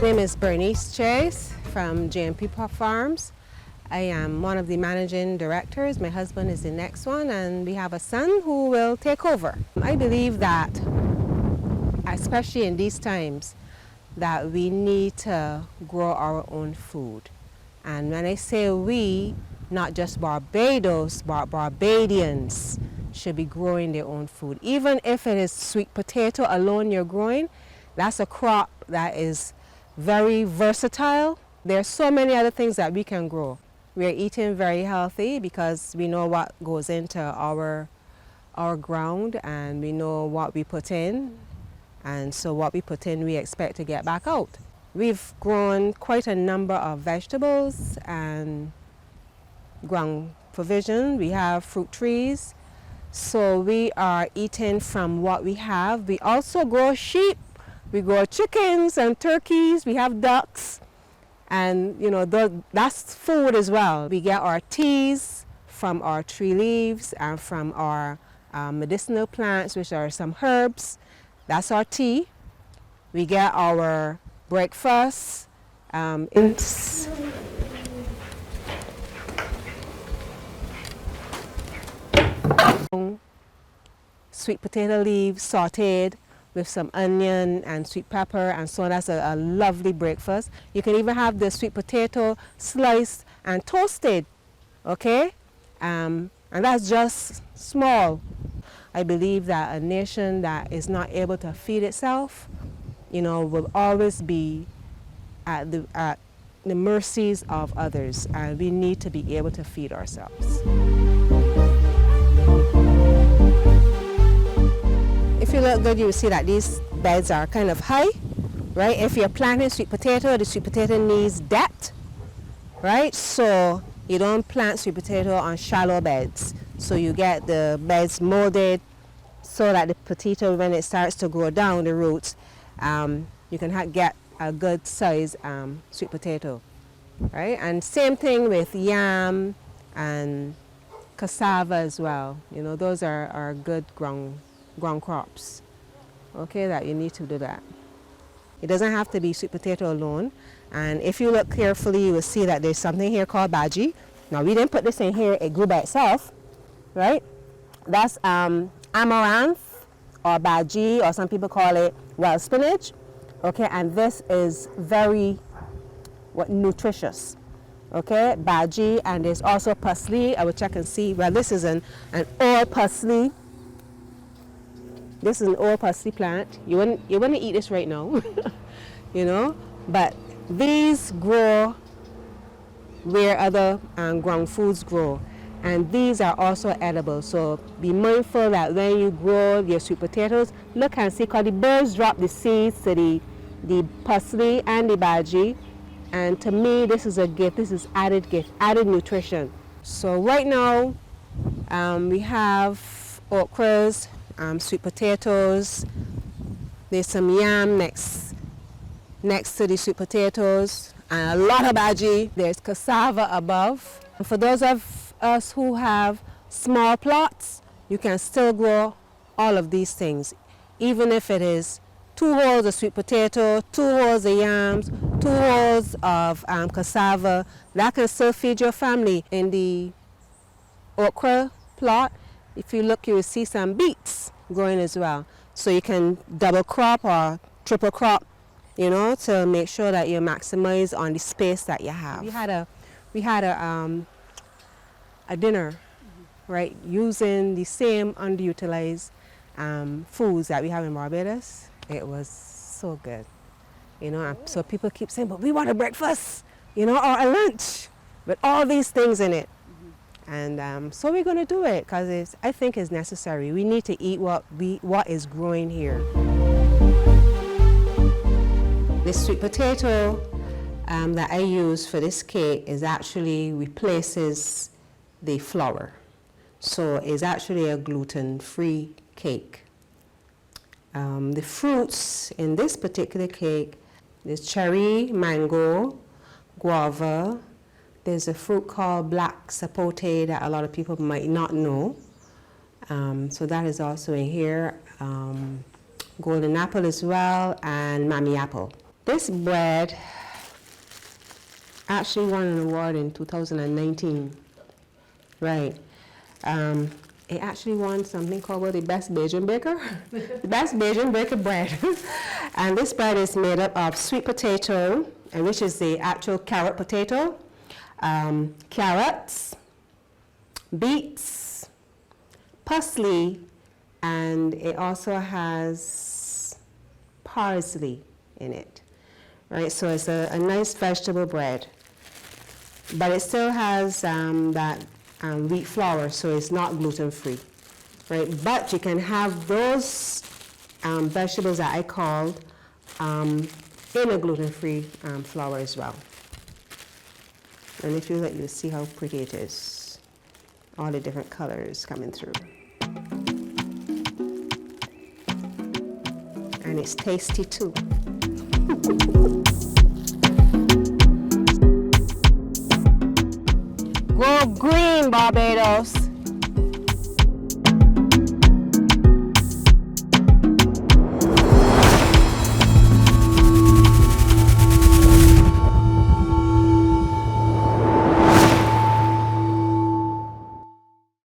My name is Bernice Chase from J&P Farms. I am one of the managing directors. My husband is the next one, and we have a son who will take over. I believe that, especially in these times, that we need to grow our own food. And when I say we, not just Barbados, but Barbadians should be growing their own food. Even if it is sweet potato alone you're growing, that's a crop that is very versatile. There are so many other things that we can grow. We're eating very healthy because we know what goes into our ground, and we know what we put in, and so what we put in we expect to get back out. We've grown quite a number of vegetables and ground provision. We have fruit trees, so we are eating from what we have. We also grow sheep. We grow chickens and turkeys, we have ducks, and that's food as well. We get our teas from our tree leaves and from our medicinal plants, which are some herbs. That's our tea. We get our breakfast. Sweet potato leaves sauteed with some onion and sweet pepper and so on. That's a lovely breakfast. You can even have the sweet potato sliced and toasted, okay? And that's just small. I believe that a nation that is not able to feed itself, will always be at the mercies of others, and we need to be able to feed ourselves. If you look good, you will see that these beds are kind of high, right? If you're planting sweet potato, the sweet potato needs depth, right? So you don't plant sweet potato on shallow beds. So you get the beds molded so that the potato, when it starts to grow down the roots, you can get a good size sweet potato, right? And same thing with yam and cassava as well. Those are good ground crops, okay, that you need to do that. It doesn't have to be sweet potato alone, and if you look carefully you will see that there's something here called bhaji. Now we didn't put this in here, it grew by itself, right? That's amaranth or bhaji, or some people call it wild spinach, okay, and this is very nutritious, okay, bhaji. And there's also parsley, I will check and see. Well, this is an old parsley. This is an old parsley plant. You wouldn't eat this right now, but these grow where other ground foods grow, and these are also edible. So be mindful that when you grow your sweet potatoes, look and see, because the birds drop the seeds to the parsley and the bhaji, and to me this is a gift. This is added nutrition. So right now we have okras, sweet potatoes, there's some yam next to the sweet potatoes, and a lot of bhaji. There's cassava above. And for those of us who have small plots, you can still grow all of these things, even if it is 2 holes of sweet potato, 2 holes of yams, 2 holes of cassava. That can still feed your family. In the okra plot, if you look, you will see some beets growing as well. So you can double crop or triple crop, to make sure that you maximize on the space that you have. We had a dinner, right, using the same underutilized foods that we have in Barbados. It was so good, and so people keep saying, but we want a breakfast, or a lunch with all these things in it. And so we're going to do it because I think it's necessary. We need to eat what is growing here. The sweet potato that I use for this cake is actually replaces the flour. So it's actually a gluten-free cake. The fruits in this particular cake, there's cherry, mango, guava. There's a fruit called black sapote that a lot of people might not know. So that is also in here. Golden apple as well, and mammy apple. This bread actually won an award in 2019. Right. It actually won something called the Best Bajan Baker. The Best Bajan Baker bread. And this bread is made up of sweet potato, which is the actual carrot potato, carrots, beets, parsley, and it also has parsley in it. Right, so it's a nice vegetable bread. But it still has that wheat flour, so it's not gluten-free, right? But you can have those vegetables that I called in a gluten-free flour as well. And if you look, you'll see how pretty it is. All the different colors coming through. And it's tasty too. Go green, Barbados.